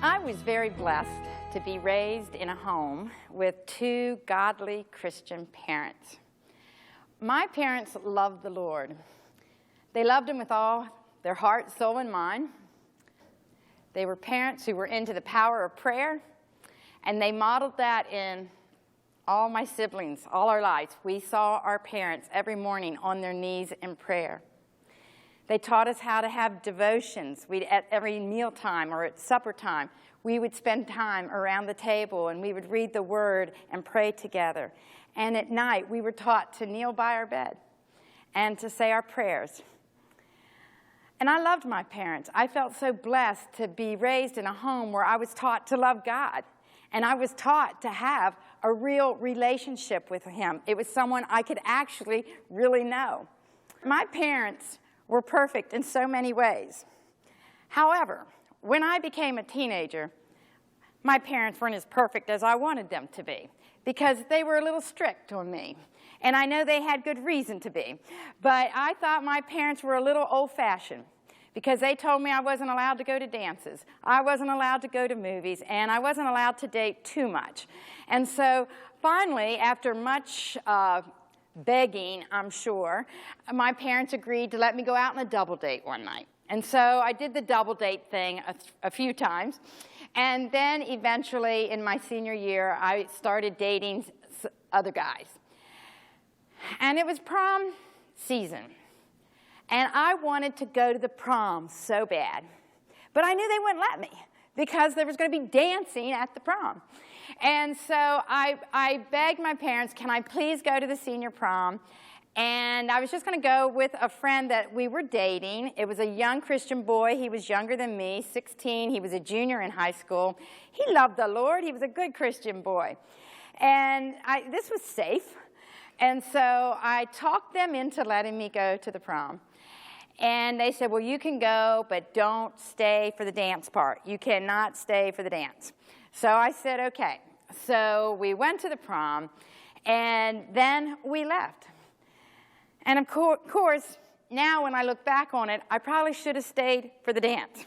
I was very blessed to be raised in a home with two godly Christian parents. My parents loved the Lord. They loved Him with all their heart, soul, and mind. They were parents who were into the power of prayer, and they modeled that in all my siblings, all our lives. We saw our parents every morning on their knees in prayer. They taught us how to have devotions. At every mealtime or at supper time, we would spend time around the table and we would read the Word and pray together. And at night, we were taught to kneel by our bed and to say our prayers. And I loved my parents. I felt so blessed to be raised in a home where I was taught to love God. And I was taught to have a real relationship with Him. It was someone I could actually really know. My parents were perfect in so many ways. However, when I became a teenager, my parents weren't as perfect as I wanted them to be because they were a little strict on me. And I know they had good reason to be. But I thought my parents were a little old-fashioned because they told me I wasn't allowed to go to dances, I wasn't allowed to go to movies, and I wasn't allowed to date too much. And so finally, after much begging, I'm sure, my parents agreed to let me go out on a double date one night. And so I did the double date thing a few times. And then eventually, in my senior year, I started dating other guys. And it was prom season. And I wanted to go to the prom so bad. But I knew they wouldn't let me because there was going to be dancing at the prom. And so I begged my parents, can I please go to the senior prom? And I was just going to go with a friend that we were dating. It was a young Christian boy. He was younger than me, 16. He was a junior in high school. He loved the Lord. He was a good Christian boy. And this was safe. And so I talked them into letting me go to the prom. And they said, well, you can go, but don't stay for the dance part. You cannot stay for the dance. So I said, okay. So we went to the prom, and then we left. And of course, now when I look back on it, I probably should have stayed for the dance.